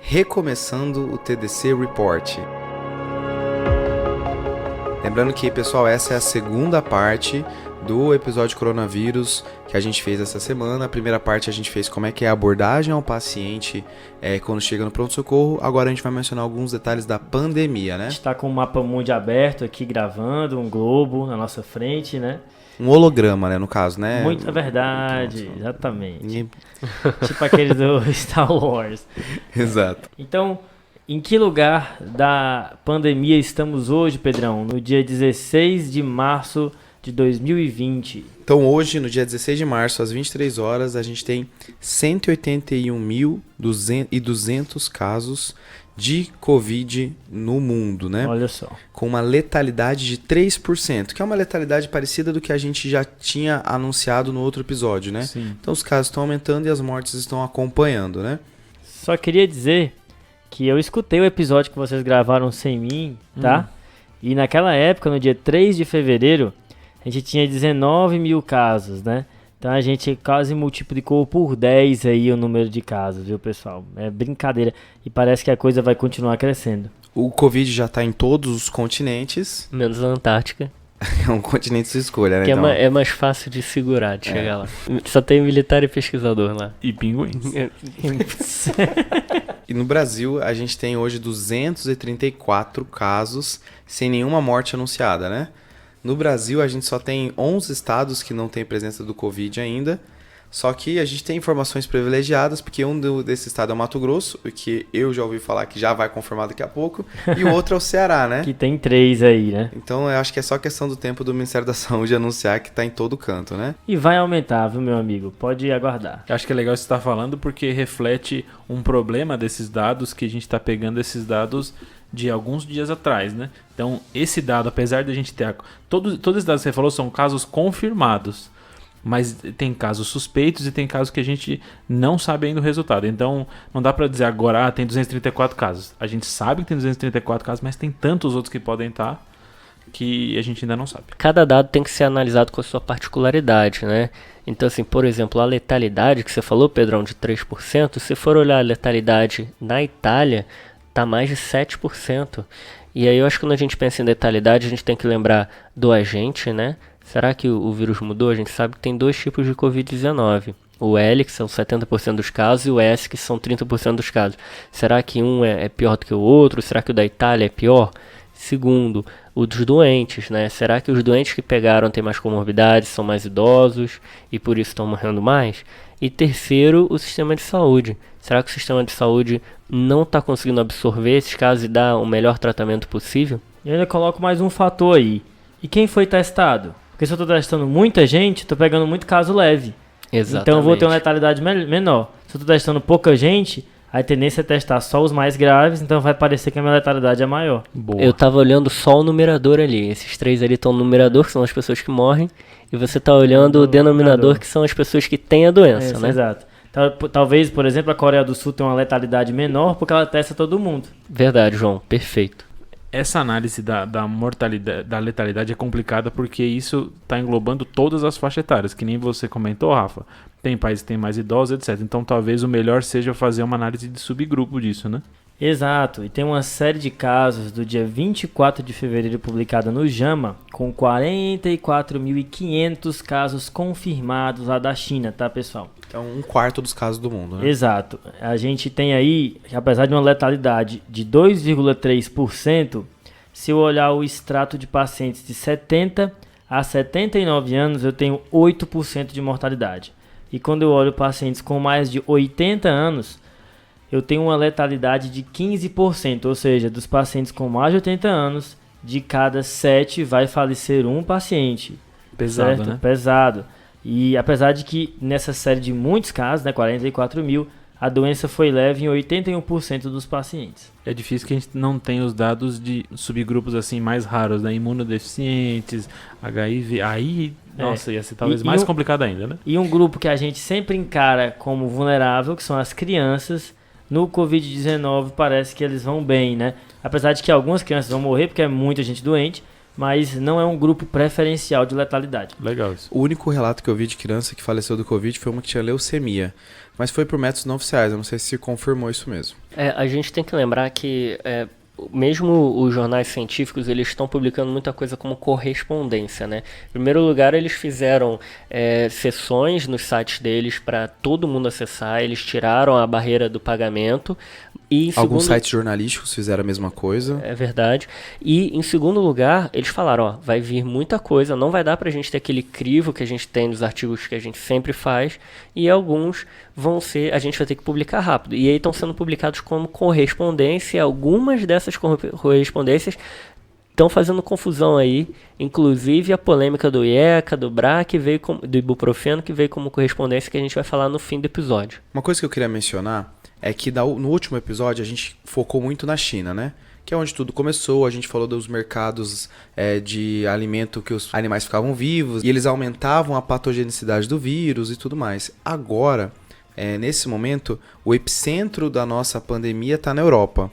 recomeçando o TDC Report. Lembrando que, pessoal, essa é a segunda parte do episódio coronavírus que a gente fez essa semana. A primeira parte a gente fez como é que é a abordagem ao paciente quando chega no pronto-socorro. Agora a gente vai mencionar alguns detalhes da pandemia, né? A gente está com o mapa mundi aberto aqui gravando, um globo na nossa frente, né? Um holograma, né, no caso, né? Muita verdade, exatamente. Tipo aquele do Star Wars. Exato. Então, em que lugar da pandemia estamos hoje, Pedrão? No dia 16 de março de 2020. Então hoje, no dia 16 de março, às 23 horas, a gente tem 181.200 casos de Covid no mundo, né? Olha só. Com uma letalidade de 3%, que é uma letalidade parecida do que a gente já tinha anunciado no outro episódio, né? Sim. Então os casos estão aumentando e as mortes estão acompanhando, né? Só queria dizer que eu escutei o episódio que vocês gravaram sem mim, tá? E naquela época, no dia 3 de fevereiro, a gente tinha 19 mil casos, né? Então a gente quase multiplicou por 10 aí o número de casos, viu, pessoal? É brincadeira. E parece que a coisa vai continuar crescendo. O Covid já está em todos os continentes. Menos a Antártica. É um continente de sua escolha, né? Que então... é mais fácil de segurar, de chegar lá. Só tem militar e pesquisador lá. E pinguins. E no Brasil, a gente tem hoje 234 casos sem nenhuma morte anunciada, né? No Brasil, a gente só tem 11 estados que não tem presença do Covid ainda. Só que a gente tem informações privilegiadas, porque um desses estados é o Mato Grosso, que eu já ouvi falar que já vai confirmar daqui a pouco, e o outro é o Ceará, né? Que tem 3 aí, né? Então, eu acho que é só questão do tempo do Ministério da Saúde anunciar que está em todo canto, né? E vai aumentar, viu, meu amigo? Pode aguardar. Eu acho que é legal você estar falando porque reflete um problema desses dados, que a gente está pegando esses dados de alguns dias atrás, né? Então, esse dado, apesar de a gente ter... Todos esses dados que você falou são casos confirmados, mas tem casos suspeitos e tem casos que a gente não sabe ainda o resultado. Então, não dá para dizer agora, tem 234 casos. A gente sabe que tem 234 casos, mas tem tantos outros que podem estar que a gente ainda não sabe. Cada dado tem que ser analisado com a sua particularidade, né? Então, assim, por exemplo, a letalidade que você falou, Pedrão, de 3%, se for olhar a letalidade na Itália, tá mais de 7%. E aí eu acho que quando a gente pensa em letalidade, a gente tem que lembrar do agente, né? Será que o vírus mudou? A gente sabe que tem 2 tipos de Covid-19. O L, que são 70% dos casos, e o S, que são 30% dos casos. Será que um é pior do que o outro? Será que o da Itália é pior? Segundo, o dos doentes, né? Será que os doentes que pegaram têm mais comorbidades, são mais idosos e por isso estão morrendo mais? E terceiro, o sistema de saúde. Será que o sistema de saúde não está conseguindo absorver esses casos e dar o melhor tratamento possível? E ainda coloco mais um fator aí. E quem foi testado? Porque se eu estou testando muita gente, estou pegando muito caso leve. Exatamente. Então eu vou ter uma letalidade menor. Se eu estou testando pouca gente, a tendência é testar só os mais graves, então vai parecer que a minha letalidade é maior. Boa. Eu estava olhando só o numerador ali. Esses 3 ali estão no numerador, que são as pessoas que morrem. E você está olhando o denominador, que são as pessoas que têm a doença, né? Exato. Talvez, por exemplo, a Coreia do Sul tenha uma letalidade menor porque ela testa todo mundo. Verdade, João. Perfeito. Essa análise da mortalidade, da letalidade é complicada porque isso está englobando todas as faixas etárias, que nem você comentou, Rafa. Tem países que têm mais idosos, etc. Então talvez o melhor seja fazer uma análise de subgrupo disso, né? Exato, e tem uma série de casos do dia 24 de fevereiro publicada no JAMA, com 44.500 casos confirmados lá da China, tá, pessoal? Então, 1/4 dos casos do mundo, né? Exato. A gente tem aí, apesar de uma letalidade de 2,3%, se eu olhar o extrato de pacientes de 70 a 79 anos, eu tenho 8% de mortalidade. E quando eu olho pacientes com mais de 80 anos, eu tenho uma letalidade de 15%, ou seja, dos pacientes com mais de 80 anos, de cada 7 vai falecer um paciente. Pesado, certo? né? Pesado. E apesar de que nessa série de muitos casos, né, 44 mil, a doença foi leve em 81% dos pacientes. É difícil que a gente não tenha os dados de subgrupos assim mais raros, né? Imunodeficientes, HIV, aí, nossa, ia ser talvez mais complicado ainda, né? E um grupo que a gente sempre encara como vulnerável, que são as crianças, no Covid-19 parece que eles vão bem, né? Apesar de que algumas crianças vão morrer porque é muita gente doente, mas não é um grupo preferencial de letalidade. Legal isso. O único relato que eu vi de criança que faleceu do Covid foi uma que tinha leucemia. Mas foi por métodos não oficiais, eu não sei se confirmou isso mesmo. A gente tem que lembrar que mesmo os jornais científicos, eles estão publicando muita coisa como correspondência, né? Em primeiro lugar, eles fizeram sessões nos sites deles para todo mundo acessar, eles tiraram a barreira do pagamento. E Alguns sites jornalísticos fizeram a mesma coisa. É verdade. E em segundo lugar, eles falaram, vai vir muita coisa, não vai dar pra gente ter aquele crivo que a gente tem nos artigos que a gente sempre faz, e alguns a gente vai ter que publicar rápido. E aí estão sendo publicados como correspondência, e algumas dessas correspondências estão fazendo confusão aí, inclusive a polêmica do IECA, do BRA, do ibuprofeno, que veio como correspondência, que a gente vai falar no fim do episódio. Uma coisa que eu queria mencionar é que no último episódio a gente focou muito na China, né? Que é onde tudo começou, a gente falou dos mercados de alimento que os animais ficavam vivos e eles aumentavam a patogenicidade do vírus e tudo mais. Agora, nesse momento, o epicentro da nossa pandemia está na Europa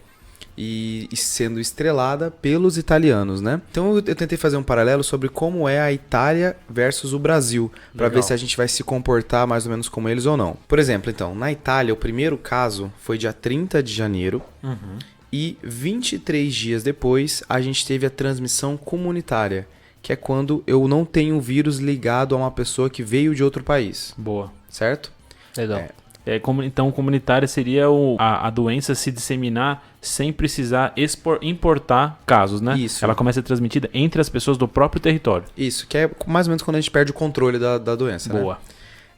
e sendo estrelada pelos italianos, né? Então eu tentei fazer um paralelo sobre como é a Itália versus o Brasil, para ver se a gente vai se comportar mais ou menos como eles ou não. Por exemplo, então, na Itália, o primeiro caso foi dia 30 de janeiro e 23 dias depois a gente teve a transmissão comunitária, que é quando eu não tenho o vírus ligado a uma pessoa que veio de outro país. Boa. Certo? Legal. Então, comunitária seria a doença se disseminar sem precisar importar casos, né? Isso. Ela começa a ser transmitida entre as pessoas do próprio território. Isso, que é mais ou menos quando a gente perde o controle da doença. Boa.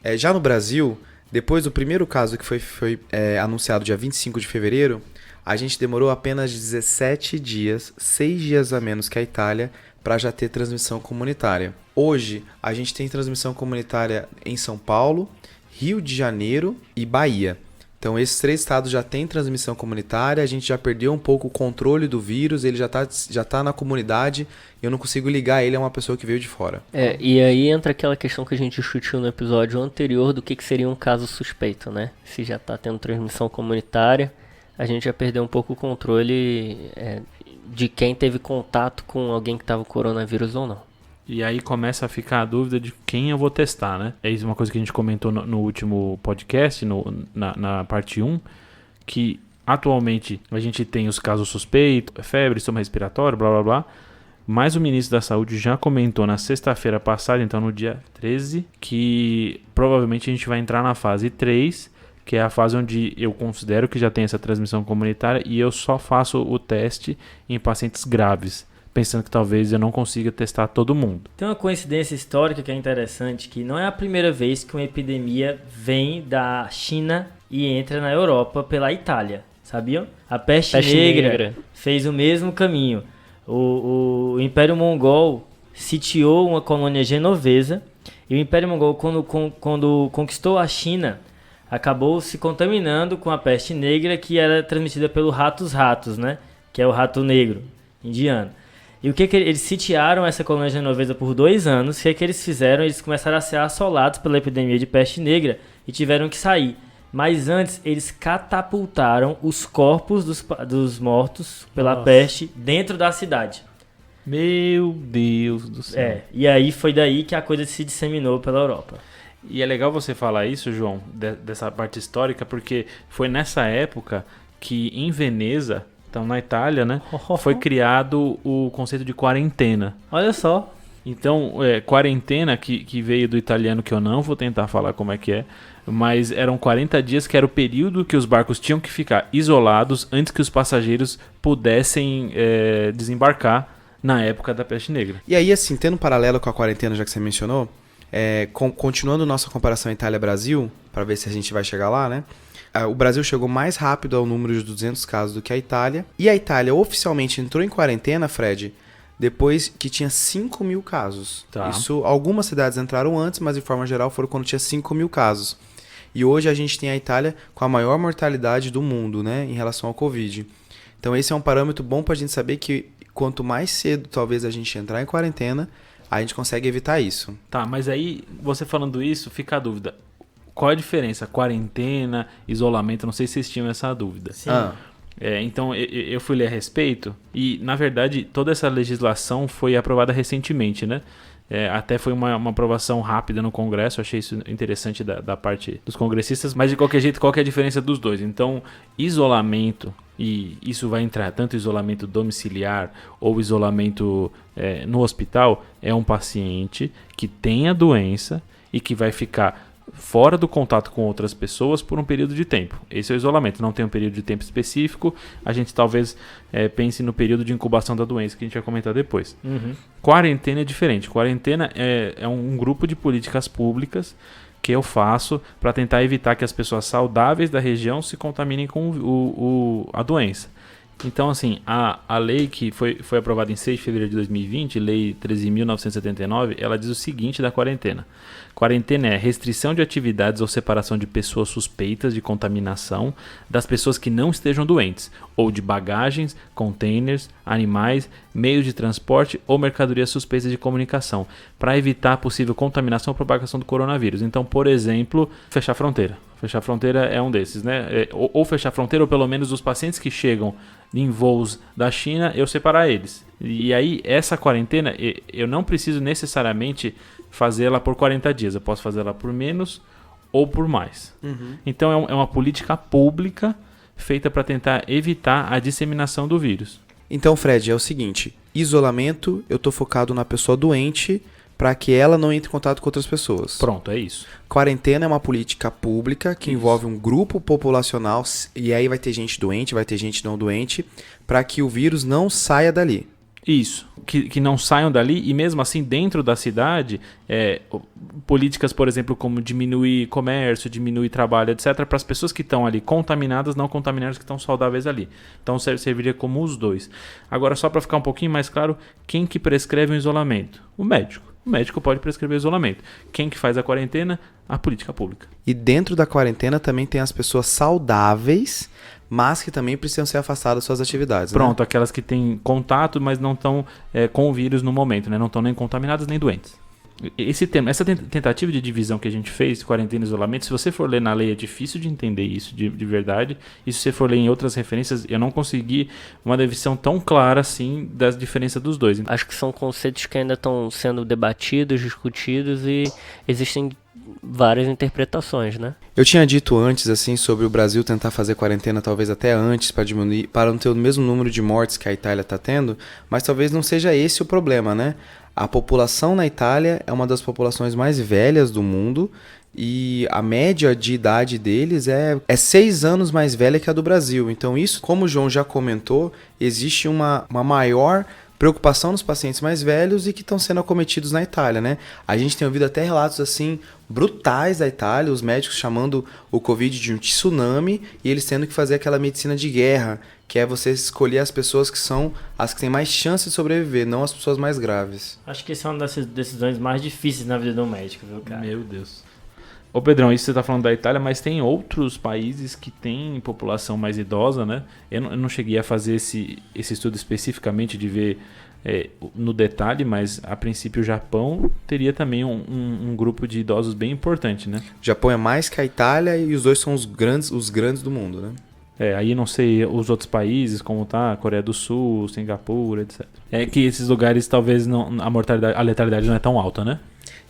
Né? Já no Brasil, depois do primeiro caso que foi anunciado dia 25 de fevereiro, a gente demorou apenas 17 dias, 6 dias a menos que a Itália, para já ter transmissão comunitária. Hoje, a gente tem transmissão comunitária em São Paulo, Rio de Janeiro e Bahia. Então, esses 3 estados já têm transmissão comunitária, a gente já perdeu um pouco o controle do vírus, ele já tá na comunidade e eu não consigo ligar ele a uma pessoa que veio de fora. E aí entra aquela questão que a gente discutiu no episódio anterior do que seria um caso suspeito, né? Se já está tendo transmissão comunitária, a gente já perdeu um pouco o controle de quem teve contato com alguém que estava com coronavírus ou não. E aí começa a ficar a dúvida de quem eu vou testar, né? É isso uma coisa que a gente comentou no último podcast, na parte 1, que atualmente a gente tem os casos suspeitos, febre, sintoma respiratório, blá blá blá, mas o ministro da Saúde já comentou na sexta-feira passada, então no dia 13, que provavelmente a gente vai entrar na fase 3, que é a fase onde eu considero que já tem essa transmissão comunitária e eu só faço o teste em pacientes graves, pensando que talvez eu não consiga testar todo mundo. Tem uma coincidência histórica que é interessante, que não é a primeira vez que uma epidemia vem da China e entra na Europa pela Itália, sabiam? A peste negra fez o mesmo caminho. O Império Mongol sitiou uma colônia genovesa e o Império Mongol, quando conquistou a China, acabou se contaminando com a peste negra, que era transmitida pelo ratos, né? Que é o rato negro indiano. E o que eles sitiaram essa colônia genovesa por 2 anos? O que eles fizeram? Eles começaram a ser assolados pela epidemia de peste negra e tiveram que sair. Mas antes, eles catapultaram os corpos dos mortos pela peste dentro da cidade. Meu Deus do céu. E aí foi daí que a coisa se disseminou pela Europa. E é legal você falar isso, João, dessa parte histórica, porque foi nessa época que em Veneza, então na Itália, né, foi criado o conceito de quarentena. Olha só. Então, quarentena, que veio do italiano, que eu não vou tentar falar como é que é, mas eram 40 dias, que era o período que os barcos tinham que ficar isolados antes que os passageiros pudessem desembarcar na época da peste negra. E aí, assim, tendo um paralelo com a quarentena, já que você mencionou, continuando nossa comparação Itália-Brasil, para ver se a gente vai chegar lá, né? O Brasil chegou mais rápido ao número de 200 casos do que a Itália. E a Itália oficialmente entrou em quarentena, Fred, depois que tinha 5 mil casos. Tá. Isso, algumas cidades entraram antes, mas de forma geral foram quando tinha 5 mil casos. E hoje a gente tem a Itália com a maior mortalidade do mundo, né, em relação ao Covid. Então esse é um parâmetro bom para a gente saber que quanto mais cedo talvez a gente entrar em quarentena, a gente consegue evitar isso. Tá, mas aí, você falando isso, fica a dúvida. Qual a diferença? Quarentena, isolamento, não sei se vocês tinham essa dúvida. Sim. Então eu fui ler a respeito e, na verdade, toda essa legislação foi aprovada recentemente, né? Até foi uma aprovação rápida no Congresso, achei isso interessante da parte dos congressistas, mas de qualquer jeito, qual que é a diferença dos dois? Então, isolamento, e isso vai entrar tanto isolamento domiciliar ou isolamento no hospital, é um paciente que tem a doença e que vai ficar fora do contato com outras pessoas por um período de tempo. Esse é o isolamento, não tem um período de tempo específico. A gente talvez pense no período de incubação da doença, que a gente vai comentar depois. Quarentena é diferente. Quarentena é um grupo de políticas públicas que eu faço para tentar evitar que as pessoas saudáveis da região se contaminem com a doença. Então, assim, a lei que foi aprovada em 6 de fevereiro de 2020, Lei 13.979, ela diz o seguinte da quarentena. Quarentena é restrição de atividades ou separação de pessoas suspeitas de contaminação das pessoas que não estejam doentes, ou de bagagens, containers, animais, meios de transporte ou mercadorias suspeitas de comunicação, para evitar a possível contaminação ou propagação do coronavírus. Então, por exemplo, fechar a fronteira. Fechar a fronteira é um desses, né? Ou fechar a fronteira, ou pelo menos os pacientes que chegam em voos da China, eu separar eles. E aí, essa quarentena, eu não preciso necessariamente fazê-la por 40 dias. Eu posso fazê-la por menos ou por mais. Então, é uma política pública feita para tentar evitar a disseminação do vírus. Então, Fred, é o seguinte, isolamento, eu tô focado na pessoa doente para que ela não entre em contato com outras pessoas. Pronto, é isso. Quarentena é uma política pública que envolve um grupo populacional, e aí vai ter gente doente, vai ter gente não doente, para que o vírus não saia dali. Isso, que não saiam dali, e mesmo assim dentro da cidade, políticas, por exemplo, como diminuir comércio, diminuir trabalho, etc., para as pessoas que estão ali contaminadas, não contaminadas, que estão saudáveis ali. Então serviria como os dois. Agora, só para ficar um pouquinho mais claro, quem que prescreve o isolamento? O médico. O médico pode prescrever isolamento. Quem que faz a quarentena? A política pública. E dentro da quarentena também tem as pessoas saudáveis, mas que também precisam ser afastadas das suas atividades. Pronto, né? Aquelas que têm contato, mas não estão com o vírus no momento, né? Não estão nem contaminadas nem doentes. Essa tentativa de divisão que a gente fez, quarentena e isolamento, se você for ler na lei é difícil de entender isso de verdade, e se você for ler em outras referências, eu não consegui uma divisão tão clara assim das diferenças dos dois. Acho que são conceitos que ainda estão sendo debatidos, discutidos, e existem várias interpretações, né? Eu tinha dito antes, assim, sobre o Brasil tentar fazer quarentena talvez até antes para diminuir, para não ter o mesmo número de mortes que a Itália está tendo, mas talvez não seja esse o problema, né? A população na Itália é uma das populações mais velhas do mundo e a média de idade deles é 6 anos mais velha que a do Brasil. Então isso, como o João já comentou, existe uma maior preocupação nos pacientes mais velhos e que estão sendo acometidos na Itália, né? A gente tem ouvido até relatos assim brutais da Itália, os médicos chamando o Covid de um tsunami e eles tendo que fazer aquela medicina de guerra, que é você escolher as pessoas que são as que têm mais chance de sobreviver, não as pessoas mais graves. Acho que essa é uma das decisões mais difíceis na vida do médico, viu, cara? Meu Deus. Ô Pedrão, isso você tá falando da Itália, mas tem outros países que têm população mais idosa, né? Eu não cheguei a fazer esse estudo especificamente de ver no detalhe, mas a princípio o Japão teria também um grupo de idosos bem importante, né? O Japão é mais que a Itália e os dois são os grandes do mundo, né? Aí não sei os outros países, como tá, Coreia do Sul, Singapura, etc. É que esses lugares talvez não, a letalidade não é tão alta, né?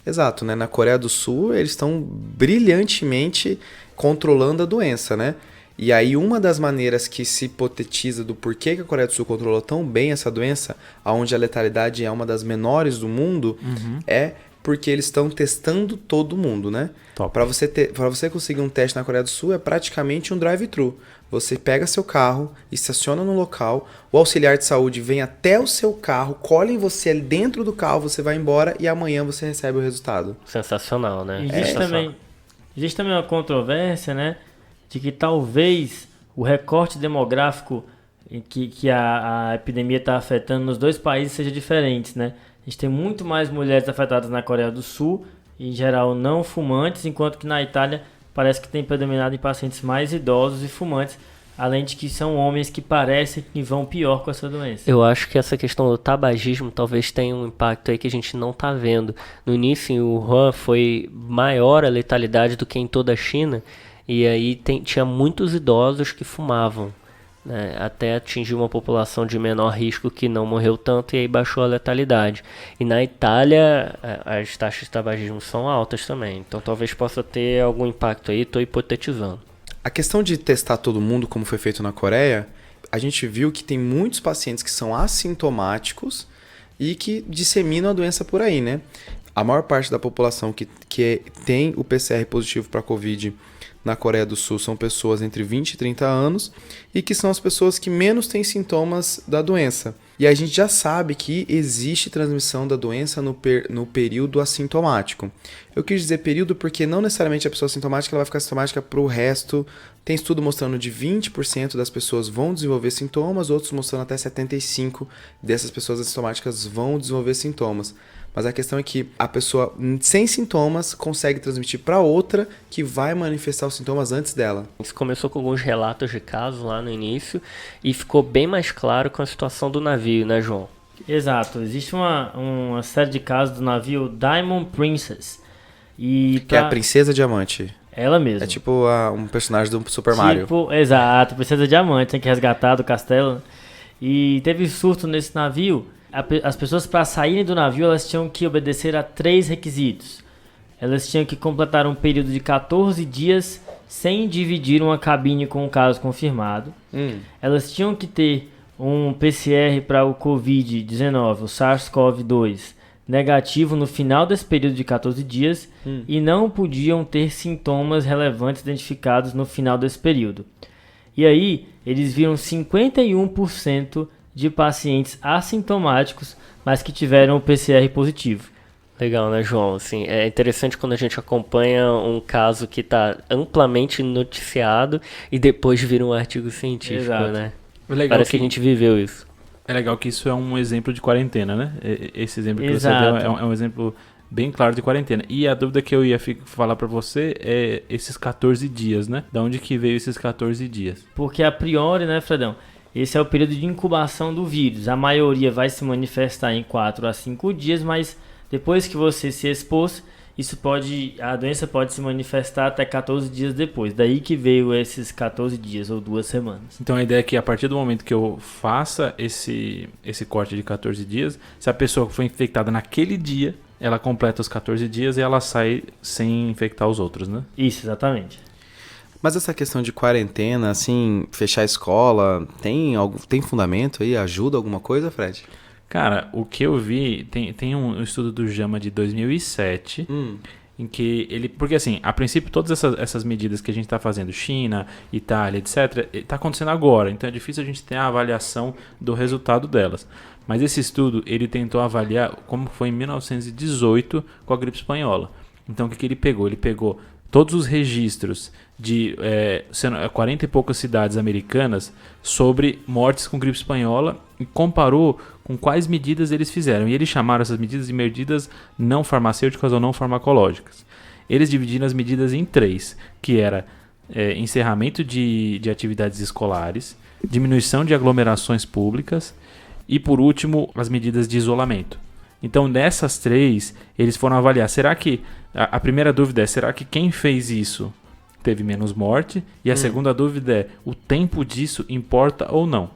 Exato, né? Na Coreia do Sul eles estão brilhantemente controlando a doença, né? E aí uma das maneiras que se hipotetiza do porquê que a Coreia do Sul controlou tão bem essa doença, onde a letalidade é uma das menores do mundo, é porque eles estão testando todo mundo, né? Para você conseguir um teste na Coreia do Sul é praticamente um drive-thru. Você pega seu carro, estaciona no local, o auxiliar de saúde vem até o seu carro, colhe em você dentro do carro, você vai embora e amanhã você recebe o resultado. Sensacional, né? Existe também uma controvérsia, né? De que talvez o recorte demográfico que a epidemia está afetando nos dois países seja diferente, né? A gente tem muito mais mulheres afetadas na Coreia do Sul, em geral não fumantes, enquanto que na Itália parece que tem predominado em pacientes mais idosos e fumantes, além de que são homens que parecem que vão pior com essa doença. Eu acho que essa questão do tabagismo talvez tenha um impacto aí que a gente não está vendo. No início, em Wuhan, foi maior a letalidade do que em toda a China, e aí tinha muitos idosos que fumavam. né, até atingir uma população de menor risco que não morreu tanto e aí baixou a letalidade. E na Itália as taxas de tabagismo são altas também, então talvez possa ter algum impacto aí, estou hipotetizando. A questão de testar todo mundo, como foi feito na Coreia, a gente viu que tem muitos pacientes que são assintomáticos e que disseminam a doença por aí, né? A maior parte da população que tem o PCR positivo para Covid na Coreia do Sul são pessoas entre 20 e 30 anos e que são as pessoas que menos têm sintomas da doença. E a gente já sabe que existe transmissão da doença no período assintomático. Eu quis dizer período porque não necessariamente a pessoa assintomática ela vai ficar assintomática para o resto. Tem estudo mostrando de 20% das pessoas vão desenvolver sintomas, outros mostrando até 75% dessas pessoas assintomáticas vão desenvolver sintomas. Mas a questão é que a pessoa sem sintomas consegue transmitir para outra que vai manifestar os sintomas antes dela. Isso começou com alguns relatos de casos lá no início e ficou bem mais claro com a situação do navio, né, João? Exato. Existe uma série de casos do navio Diamond Princess. Que é a Princesa Diamante. Ela mesma. É tipo um personagem do Super Mario. Exato. Princesa Diamante, tem que resgatar do castelo. E teve surto nesse navio. As pessoas, para saírem do navio, elas tinham que obedecer a 3 requisitos. Elas tinham que completar um período de 14 dias sem dividir uma cabine com um caso confirmado. Elas tinham que ter um PCR para o Covid-19, o SARS-CoV-2, negativo no final desse período de 14 dias e não podiam ter sintomas relevantes identificados no final desse período. E aí, eles viram 51% de pacientes assintomáticos, mas que tiveram o PCR positivo. Legal, né, João? Assim, é interessante quando a gente acompanha um caso que está amplamente noticiado e depois vira um artigo científico, Exato. né? Parece que a gente viveu isso. É legal que isso é um exemplo de quarentena, né? Esse exemplo que Exato. você deu é um exemplo bem claro de quarentena. E a dúvida que eu ia falar pra você é esses 14 dias, né? Da onde que veio esses 14 dias? Porque a priori, né, Fredão, esse é o período de incubação do vírus. A maioria vai se manifestar em 4 a 5 dias, mas depois que você se expôs, a doença pode se manifestar até 14 dias depois. Daí que veio esses 14 dias ou 2 semanas. Então a ideia é que a partir do momento que eu faça esse corte de 14 dias, se a pessoa foi infectada naquele dia, ela completa os 14 dias e ela sai sem infectar os outros, né? Isso, exatamente. Mas essa questão de quarentena, assim, fechar a escola, tem fundamento aí? Ajuda alguma coisa, Fred? Cara, o que eu vi, tem um estudo do JAMA de 2007, em que ele... Porque assim, a princípio todas essas medidas que a gente está fazendo, China, Itália, etc., está acontecendo agora, então é difícil a gente ter a avaliação do resultado delas. Mas esse estudo, ele tentou avaliar como foi em 1918 com a gripe espanhola. Então o que ele pegou? Ele pegou todos os registros de 40 e poucas cidades americanas sobre mortes com gripe espanhola e comparou com quais medidas eles fizeram. E eles chamaram essas medidas de medidas não farmacêuticas ou não farmacológicas. Eles dividiram as medidas em 3, que era encerramento de atividades escolares, diminuição de aglomerações públicas e, por último, as medidas de isolamento. Então, nessas 3, eles foram avaliar. Será que... A primeira dúvida é, será que quem fez isso teve menos morte? E a segunda dúvida é, o tempo disso importa ou não?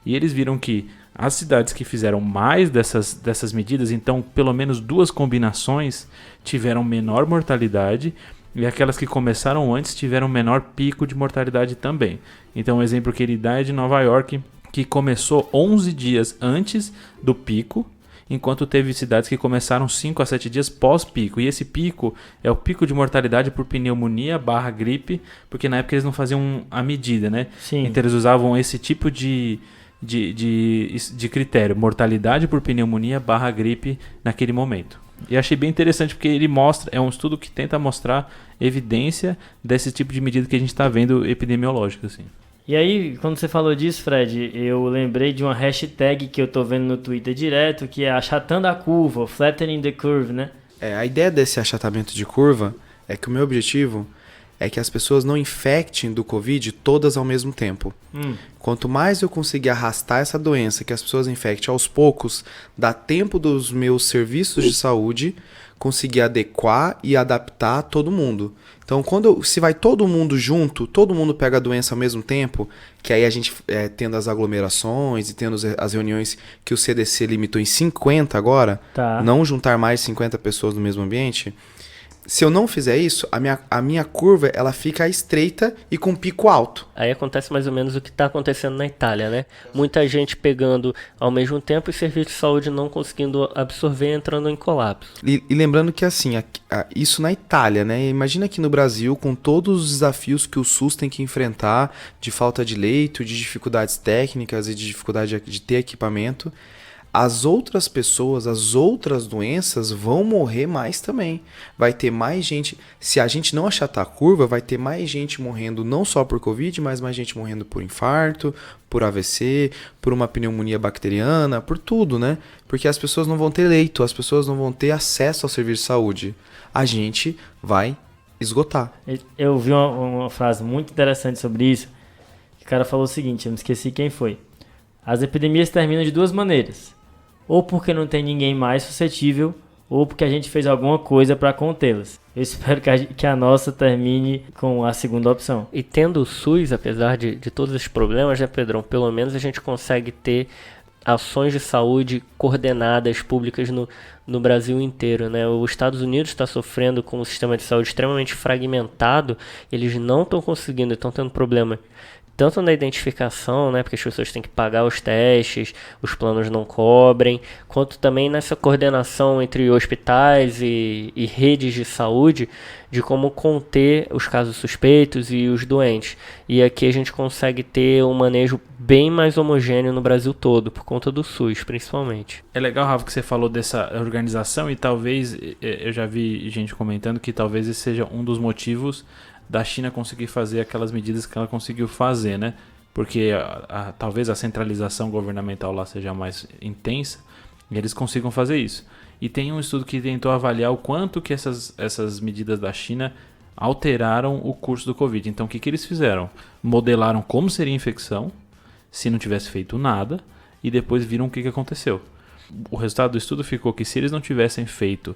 E eles viram que as cidades que fizeram mais dessas medidas, então pelo menos 2 combinações, tiveram menor mortalidade, e aquelas que começaram antes tiveram menor pico de mortalidade também. Então, um exemplo que ele dá é de Nova York, que começou 11 dias antes do pico, enquanto teve cidades que começaram 5 a 7 dias pós-pico. E esse pico é o pico de mortalidade por pneumonia / gripe, porque na época eles não faziam a medida, né? Sim. Então eles usavam esse tipo de critério, mortalidade por pneumonia / gripe naquele momento. E achei bem interessante porque ele mostra, é um estudo que tenta mostrar evidência desse tipo de medida que a gente está vendo epidemiológica, assim. E aí, quando você falou disso, Fred, eu lembrei de uma hashtag que eu tô vendo no Twitter direto, que é achatando a curva, flattening the curve, né? A ideia desse achatamento de curva é que o meu objetivo é que as pessoas não infectem do Covid todas ao mesmo tempo. Quanto mais eu conseguir arrastar essa doença, que as pessoas infectem aos poucos, dá tempo dos meus serviços de saúde conseguir adequar e adaptar todo mundo. Então, se vai todo mundo junto, todo mundo pega a doença ao mesmo tempo, que aí a gente tendo as aglomerações e tendo as reuniões que o CDC limitou em 50 agora, não juntar mais 50 pessoas no mesmo ambiente. Se eu não fizer isso, a minha curva ela fica estreita e com pico alto. Aí acontece mais ou menos o que está acontecendo na Itália, né? Muita gente pegando ao mesmo tempo e serviço de saúde não conseguindo absorver, entrando em colapso. E lembrando que assim, isso na Itália, né? Imagina aqui no Brasil, com todos os desafios que o SUS tem que enfrentar, de falta de leito, de dificuldades técnicas e de dificuldade de ter equipamento. As outras pessoas, as outras doenças vão morrer mais também. Vai ter mais gente, se a gente não achatar a curva, vai ter mais gente morrendo não só por Covid, mas mais gente morrendo por infarto, por AVC, por uma pneumonia bacteriana, por tudo, né? Porque as pessoas não vão ter leito, as pessoas não vão ter acesso ao serviço de saúde. A gente vai esgotar. Eu vi uma frase muito interessante sobre isso. O cara falou o seguinte, eu me esqueci quem foi. As epidemias terminam de duas maneiras. Ou porque não tem ninguém mais suscetível, ou porque a gente fez alguma coisa para contê-las. Eu espero que a nossa termine com a segunda opção. E tendo o SUS, apesar de todos esses problemas, né, Pedrão? Pelo menos a gente consegue ter ações de saúde coordenadas públicas no Brasil inteiro, né? Os Estados Unidos está sofrendo com um sistema de saúde extremamente fragmentado. Eles não estão conseguindo, estão tendo problema tanto na identificação, né, porque as pessoas têm que pagar os testes, os planos não cobrem, quanto também nessa coordenação entre hospitais e redes de saúde, de como conter os casos suspeitos e os doentes. E aqui a gente consegue ter um manejo bem mais homogêneo no Brasil todo, por conta do SUS, principalmente. É legal, Rafa, que você falou dessa organização e talvez, eu já vi gente comentando que talvez esse seja um dos motivos da China conseguir fazer aquelas medidas que ela conseguiu fazer, né? Porque talvez a centralização governamental lá seja mais intensa e eles consigam fazer isso. E tem um estudo que tentou avaliar o quanto que essas medidas da China alteraram o curso do Covid. Então, o que eles fizeram? Modelaram como seria a infecção se não tivesse feito nada e depois viram o que aconteceu. O resultado do estudo ficou que se eles não tivessem feito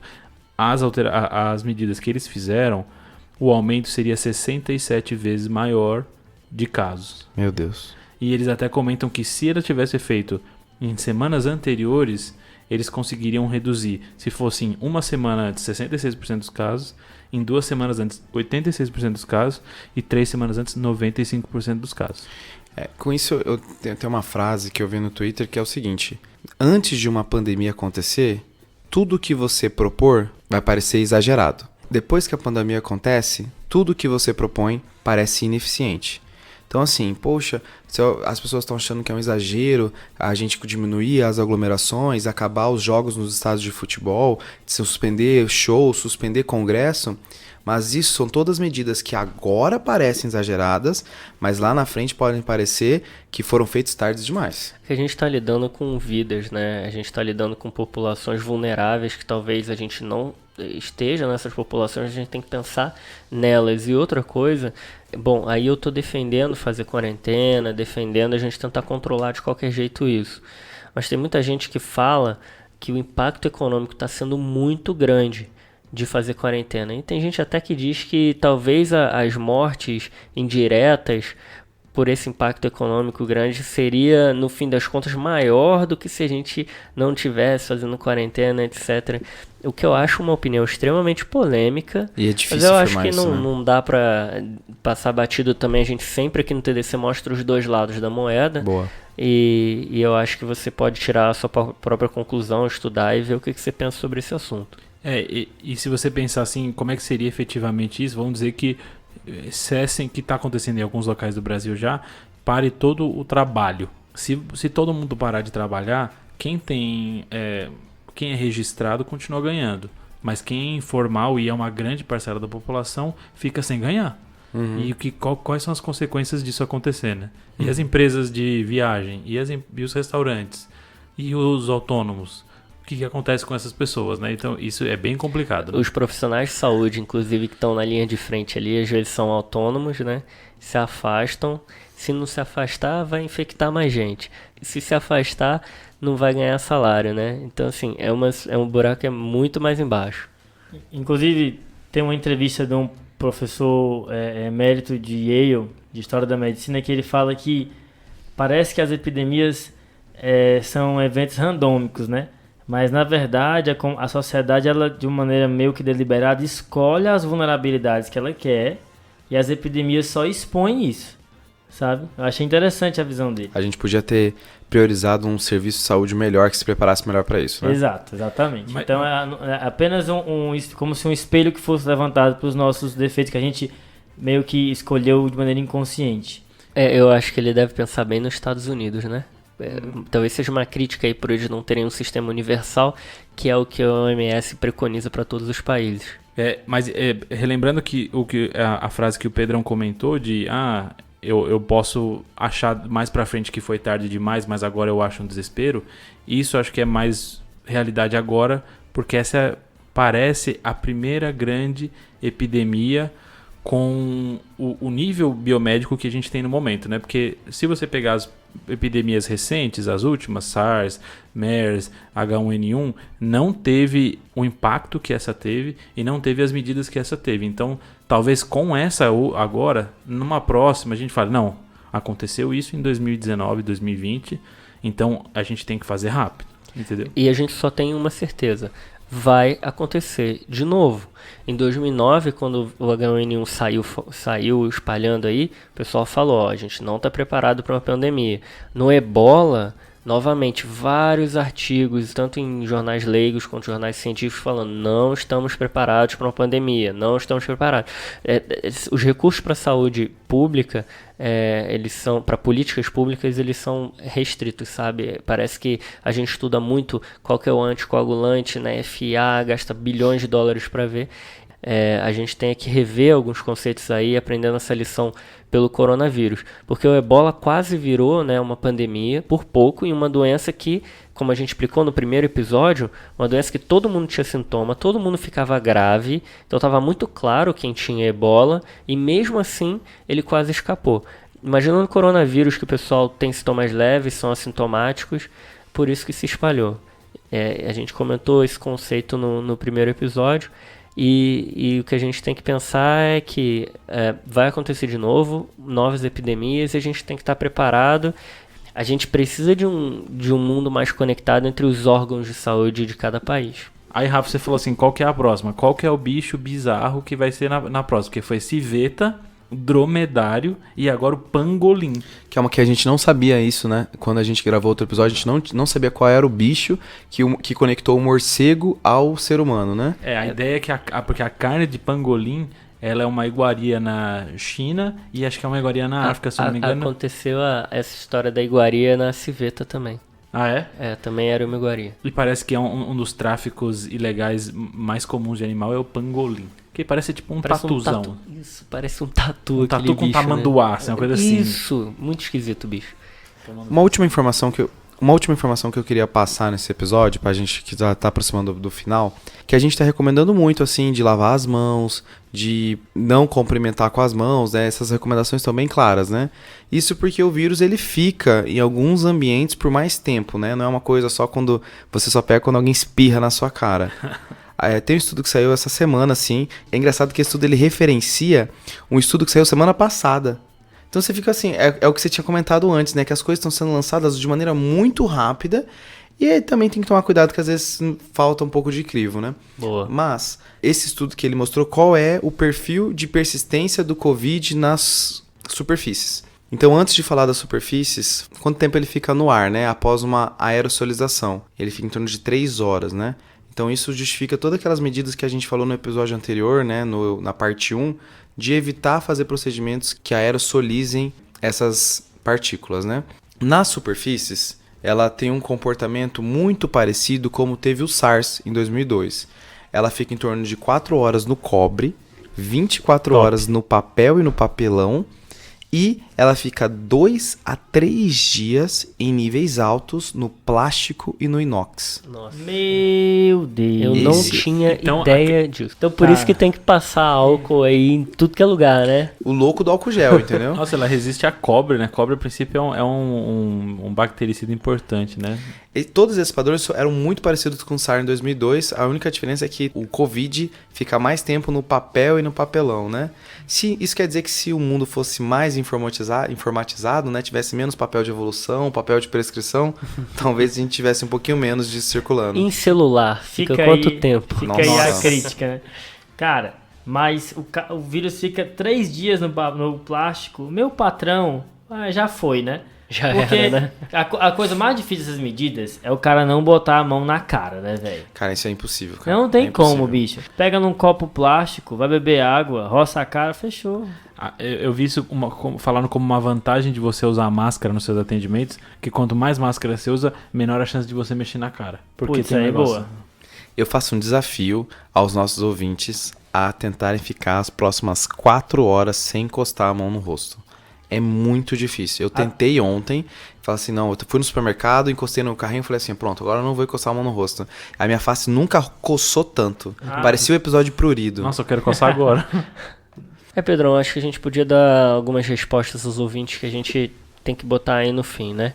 as medidas que eles fizeram, o aumento seria 67 vezes maior de casos. Meu Deus. E eles até comentam que se ela tivesse feito em semanas anteriores, eles conseguiriam reduzir, se fosse em uma semana antes 66% dos casos, em 2 semanas antes 86% dos casos e 3 semanas antes 95% dos casos. Com isso, eu tenho uma frase que eu vi no Twitter que é o seguinte: antes de uma pandemia acontecer, tudo que você propor vai parecer exagerado. Depois que a pandemia acontece, tudo que você propõe parece ineficiente. Então assim, poxa, as pessoas estão achando que é um exagero a gente diminuir as aglomerações, acabar os jogos nos estádios de futebol, suspender shows, suspender congresso, mas isso são todas medidas que agora parecem exageradas, mas lá na frente podem parecer que foram feitas tarde demais. A gente está lidando com vidas, né? A gente está lidando com populações vulneráveis que talvez a gente não esteja nessas populações, a gente tem que pensar nelas. E outra coisa, bom, aí eu tô defendendo fazer quarentena, defendendo a gente tentar controlar de qualquer jeito isso. Mas tem muita gente que fala que o impacto econômico está sendo muito grande de fazer quarentena. E tem gente até que diz que talvez as mortes indiretas por esse impacto econômico grande seria, no fim das contas, maior do que se a gente não tivesse fazendo quarentena, etc. O que eu acho uma opinião extremamente polêmica. E é difícil, mas eu acho que isso, né? não dá pra passar batido também. A gente sempre aqui no TDC mostra os dois lados da moeda. Boa. E eu acho que você pode tirar a sua própria conclusão, estudar e ver o que você pensa sobre esse assunto. E se você pensar assim, como é que seria efetivamente isso? Vamos dizer que cessem, que está acontecendo em alguns locais do Brasil já, pare todo o trabalho. Se todo mundo parar de trabalhar, quem é registrado continua ganhando, mas quem é informal e é uma grande parcela da população fica sem ganhar. Uhum. E quais são as consequências disso acontecer, né? E as empresas de viagem, e os restaurantes, e os autônomos, que acontece com essas pessoas, né? Então isso é bem complicado. Né? Os profissionais de saúde, inclusive, que estão na linha de frente ali, às vezes são autônomos, né? Se afastam. Se não se afastar, vai infectar mais gente. Se afastar, não vai ganhar salário, né? Então, assim, é um buraco que é muito mais embaixo. Inclusive, tem uma entrevista de um professor emérito de Yale, de História da Medicina, que ele fala que parece que as epidemias são eventos randômicos, né? Mas, na verdade, a sociedade, ela, de uma maneira meio que deliberada, escolhe as vulnerabilidades que ela quer e as epidemias só expõem isso, sabe? Eu achei interessante a visão dele. A gente podia ter priorizado um serviço de saúde melhor que se preparasse melhor para isso, né? Exato, exatamente. Então é apenas como se um espelho que fosse levantado para os nossos defeitos que a gente meio que escolheu de maneira inconsciente. Eu acho que ele deve pensar bem nos Estados Unidos, né? Talvez seja uma crítica aí por eles não terem um sistema universal, que é o que a OMS preconiza para todos os países. Mas relembrando que a frase que o Pedrão comentou de eu posso achar mais pra frente que foi tarde demais, mas agora eu acho um desespero. Isso acho que é mais realidade agora, porque essa parece a primeira grande epidemia com o nível biomédico que a gente tem no momento, né? Porque se você pegar as epidemias recentes, as últimas, SARS, MERS, H1N1, não teve o impacto que essa teve e não teve as medidas que essa teve. Então, talvez com essa agora, numa próxima, a gente fale, não, aconteceu isso em 2019, 2020, então a gente tem que fazer rápido, entendeu? E a gente só tem uma certeza, vai acontecer de novo. Em 2009, quando o H1N1 saiu espalhando aí, o pessoal falou, a gente não está preparado para uma pandemia. No Ebola, novamente, vários artigos, tanto em jornais leigos quanto jornais científicos, falando, não estamos preparados para uma pandemia, não estamos preparados. Os recursos para a saúde pública, eles são, para políticas públicas, eles são restritos, sabe? Parece que a gente estuda muito qual que é o anticoagulante na FA, gasta bilhões de dólares para ver. A gente tem que rever alguns conceitos aí, aprendendo essa lição pelo coronavírus. Porque o Ebola quase virou, né, uma pandemia, por pouco, e uma doença que, como a gente explicou no primeiro episódio, uma doença que todo mundo tinha sintoma, todo mundo ficava grave, então estava muito claro quem tinha Ebola, e mesmo assim ele quase escapou. Imaginando o coronavírus, que o pessoal tem sintomas leves, são assintomáticos, por isso que se espalhou. A gente comentou esse conceito no primeiro episódio, e o que a gente tem que pensar é que vai acontecer de novo, novas epidemias, e a gente tem que estar preparado. A gente precisa de um mundo mais conectado entre os órgãos de saúde de cada país. Aí, Rafa, você falou assim, qual que é a próxima? Qual que é o bicho bizarro que vai ser na próxima? Porque foi civeta, dromedário e agora o pangolim. Que é uma que a gente não sabia isso, né? Quando a gente gravou outro episódio, a gente não sabia qual era o bicho que conectou o morcego ao ser humano, né? A ideia é que porque a carne de pangolim, ela é uma iguaria na China e acho que é uma iguaria na África, se não me engano. Aconteceu essa história da iguaria na civeta também. Ah, é? Também era uma iguaria. E parece que é um dos ilegais mais comuns de animal é o pangolim. Que parece tipo um tatuzão. Isso, parece um tatu. Um tatu com tamanduá, né? Uma coisa assim. Isso, muito esquisito, bicho. Uma última informação que eu queria passar nesse episódio, pra gente que já tá aproximando do final, que a gente tá recomendando muito, assim, de lavar as mãos, de não cumprimentar com as mãos, né? Essas recomendações estão bem claras, né? Isso porque o vírus, ele fica em alguns ambientes por mais tempo, né? Não é uma coisa só quando você só pega quando alguém espirra na sua cara. Tem um estudo que saiu essa semana, assim. É engraçado que esse estudo ele referencia um estudo que saiu semana passada. Então você fica assim, é o que você tinha comentado antes, né? Que as coisas estão sendo lançadas de maneira muito rápida. E aí também tem que tomar cuidado que às vezes falta um pouco de crivo, né? Boa. Mas esse estudo que ele mostrou qual é o perfil de persistência do Covid nas superfícies. Então, antes de falar das superfícies, quanto tempo ele fica no ar, né? Após uma aerossolização. Ele fica em torno de 3 horas, né? Então, isso justifica todas aquelas medidas que a gente falou no episódio anterior, né? Na parte 1, de evitar fazer procedimentos que aerosolizem essas partículas, né? Nas superfícies, ela tem um comportamento muito parecido como teve o SARS em 2002. Ela fica em torno de 4 horas no cobre, 24 horas no papel e no papelão E ela fica 2 a 3 dias em níveis altos no plástico e no inox. Nossa. Meu Deus. Eu não tinha ideia disso. Então por isso que tem que passar álcool aí em tudo que é lugar, né? O louco do álcool gel, entendeu? Nossa, ela resiste a cobre, né? Cobre, a princípio, é um bactericida importante, né? E todos esses padrões eram muito parecidos com o SARS em 2002. A única diferença é que o Covid fica mais tempo no papel e no papelão, né? Isso quer dizer que se o mundo fosse mais informatizado, né? Tivesse menos papel de evolução, papel de prescrição, talvez a gente tivesse um pouquinho menos disso circulando. Em celular, fica Fica quanto aí- tempo? Fica Nossa. aí a crítica, né? Cara, mas o vírus fica 3 dias no plástico. Meu patrão, já foi, né? Já Porque era, né? a coisa mais difícil dessas medidas é o cara não botar a mão na cara, né, velho? Cara, isso é impossível, cara. Não tem É impossível. como, bicho. Pega num copo plástico, vai beber água, roça a cara, fechou. Eu vi isso falando como uma vantagem de você usar máscara nos seus atendimentos, que quanto mais máscara você usa, menor a chance de você mexer na cara. Porque Putz, tem um aí negócio- boa. Eu faço um desafio aos nossos ouvintes a tentarem ficar as próximas 4 horas sem encostar a mão no rosto. É muito difícil. Eu tentei ontem, falei assim, não, eu fui no supermercado, encostei no carrinho e falei assim, pronto, agora eu não vou encostar a mão no rosto. A minha face nunca coçou tanto. Parecia o episódio prurido. Nossa, eu quero coçar agora. Pedrão, acho que a gente podia dar algumas respostas aos ouvintes que a gente tem que botar aí no fim, né?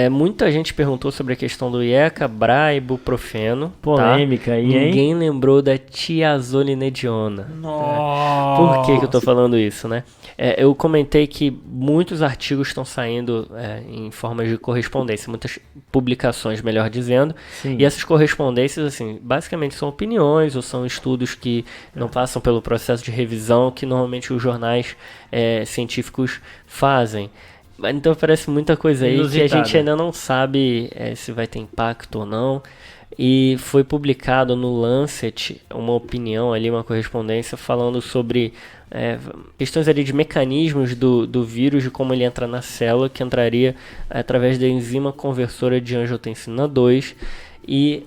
Muita gente perguntou sobre a questão do IECA, BRA e ibuprofeno. Polêmica aí, hein? Ninguém lembrou da tiazolinediona. Nossa. Por que eu tô falando isso, né? Eu comentei que muitos artigos estão saindo em formas de correspondência, muitas publicações, melhor dizendo, Sim. e essas correspondências, assim, basicamente são opiniões ou são estudos que não passam pelo processo de revisão que normalmente os jornais científicos fazem. Então parece muita coisa aí que a Inusitada. gente ainda não sabe se vai ter impacto ou não. E foi publicado no Lancet uma opinião ali, uma correspondência falando sobre questões ali de mecanismos do vírus, de como ele entra na célula, que entraria através da enzima conversora de angiotensina 2. E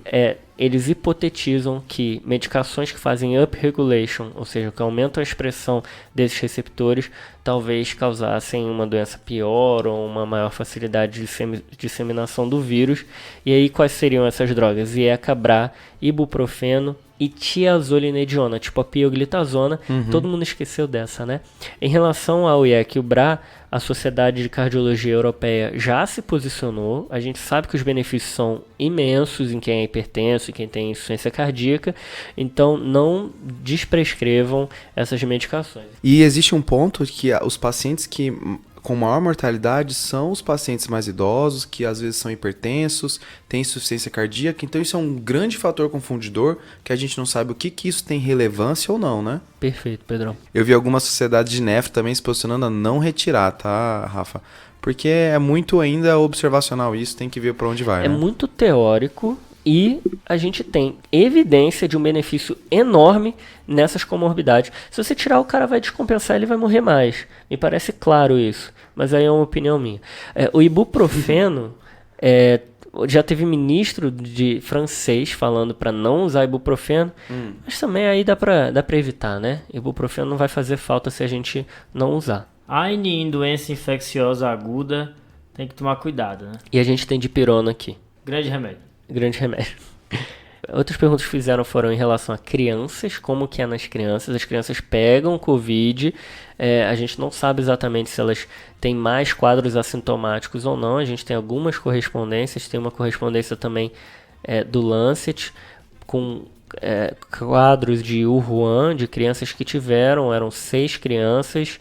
eles hipotetizam que medicações que fazem upregulation, ou seja, que aumentam a expressão desses receptores, talvez causassem uma doença pior ou uma maior facilidade de disseminação do vírus. E aí quais seriam essas drogas? IECA, BRA, ibuprofeno e tiazolinediona, tipo a pioglitazona. Todo mundo esqueceu dessa, né? Em relação ao IECA e o BRA, a Sociedade de Cardiologia Europeia já se posicionou. A gente sabe que os benefícios são imensos em quem é hipertenso e quem tem insuficiência cardíaca. Então, não desprescrevam essas medicações. E existe um ponto que os pacientes que com maior mortalidade são os pacientes mais idosos, que às vezes são hipertensos, têm insuficiência cardíaca. Então isso é um grande fator confundidor, que a gente não sabe o que isso tem relevância ou não, né? Perfeito, Pedrão. Eu vi algumas sociedades de nefro também se posicionando a não retirar, tá, Rafa? Porque é muito ainda observacional isso, tem que ver para onde vai, É né? muito teórico e a gente tem evidência de um benefício enorme nessas comorbidades. Se você tirar, o cara vai descompensar, ele vai morrer mais. Me parece claro isso, mas aí é uma opinião minha. O ibuprofeno, já teve ministro de francês falando para não usar ibuprofeno, mas também aí dá pra evitar, né? Ibuprofeno não vai fazer falta se a gente não usar. Ainda em doença infecciosa aguda, tem que tomar cuidado, né? E a gente tem dipirona aqui. Grande remédio. Grande remédio. Outras perguntas que fizeram foram em relação a crianças, como que é nas crianças. As crianças pegam Covid, a gente não sabe exatamente se elas têm mais quadros assintomáticos ou não. A gente tem algumas correspondências, tem uma correspondência também do Lancet, com quadros de Wuhan, de crianças que eram 6 crianças,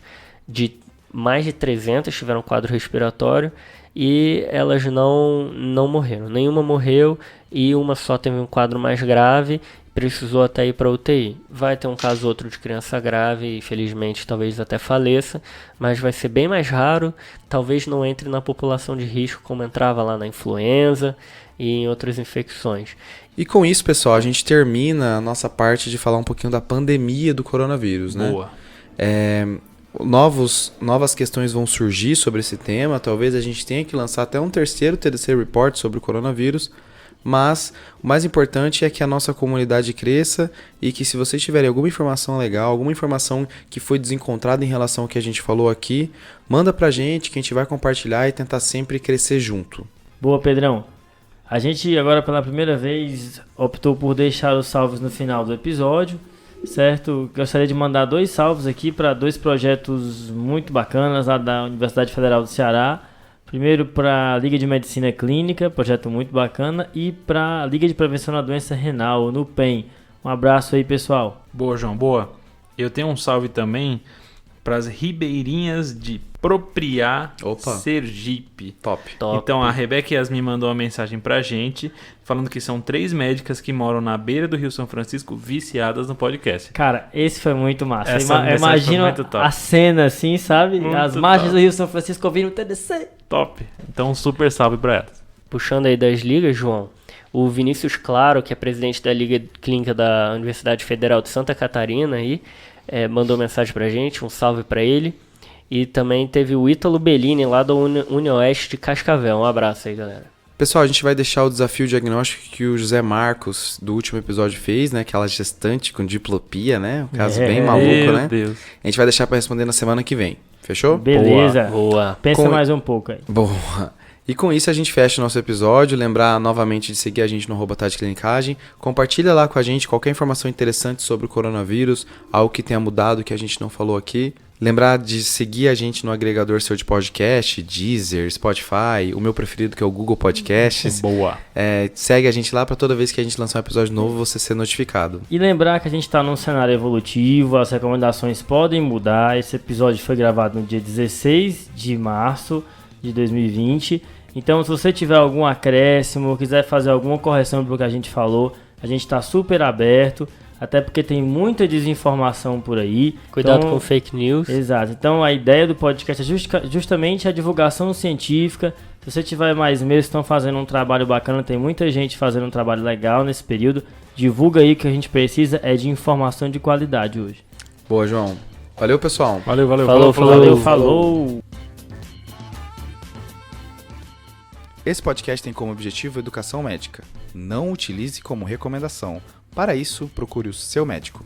de mais de 300 tiveram quadro respiratório, e elas não morreram. Nenhuma morreu e uma só teve um quadro mais grave, precisou até ir para UTI. Vai ter um caso ou outro de criança grave e felizmente talvez até faleça, mas vai ser bem mais raro, talvez não entre na população de risco como entrava lá na influenza e em outras infecções. E com isso, pessoal, a gente termina a nossa parte de falar um pouquinho da pandemia do coronavírus, né? Boa. Novas questões vão surgir sobre esse tema. Talvez a gente tenha que lançar até um terceiro TDC Report sobre o coronavírus. Mas o mais importante é que a nossa comunidade cresça e que se vocês tiverem alguma informação legal, alguma informação que foi desencontrada em relação ao que a gente falou aqui, manda pra gente que a gente vai compartilhar e tentar sempre crescer junto. Boa, Pedrão. A gente agora pela primeira vez optou por deixar os salvos no final do episódio, certo? Gostaria de mandar 2 salvos aqui para 2 projetos muito bacanas lá da Universidade Federal do Ceará. Primeiro para a Liga de Medicina Clínica, projeto muito bacana, e para a Liga de Prevenção da Doença Renal, no PEN. Um abraço aí, pessoal. Boa, João, boa. Eu tenho um salve também para as ribeirinhas de Propriá, Sergipe. Top. Então a Rebeca Yasmin mandou uma mensagem pra gente, falando que são 3 médicas que moram na beira do Rio São Francisco, viciadas no podcast. Cara, esse foi muito massa. Imagina a cena assim, sabe? Muito As margens top. do Rio São Francisco ouvindo o TDC. Top. Então super salve pra elas. Puxando aí das ligas, João, o Vinícius Claro, que é presidente da Liga Clínica da Universidade Federal de Santa Catarina, aí, mandou mensagem pra gente, um salve pra ele. E também teve o Ítalo Bellini, lá do Unioeste de Cascavel. Um abraço aí, galera. Pessoal, a gente vai deixar o desafio diagnóstico que o José Marcos, do último episódio, fez, né? Aquela gestante com diplopia, né? Um caso bem maluco, Meu né? Deus. A gente vai deixar pra responder na semana que vem. Fechou? Beleza. Boa. Pensa mais um pouco aí. Boa. E com isso a gente fecha o nosso episódio. Lembrar novamente de seguir a gente no @TatiClinicagem. Compartilha lá com a gente qualquer informação interessante sobre o coronavírus, algo que tenha mudado que a gente não falou aqui. Lembrar de seguir a gente no agregador seu de podcast, Deezer, Spotify, o meu preferido que é o Google Podcasts. Boa. Segue a gente lá para toda vez que a gente lançar um episódio novo você ser notificado. E lembrar que a gente está num cenário evolutivo, as recomendações podem mudar. Esse episódio foi gravado no dia 16 de março de 2020. Então, se você tiver algum acréscimo, quiser fazer alguma correção do que a gente falou, a gente está super aberto. Até porque tem muita desinformação por aí. Cuidado então, com fake news. Exato. Então a ideia do podcast é justamente a divulgação científica. Se você tiver mais medo, estão fazendo um trabalho bacana. Tem muita gente fazendo um trabalho legal nesse período. Divulga aí, que a gente precisa é de informação de qualidade hoje. Boa, João. Valeu, pessoal. Valeu. Falou. Esse podcast tem como objetivo educação médica. Não utilize como recomendação. Para isso, procure o seu médico.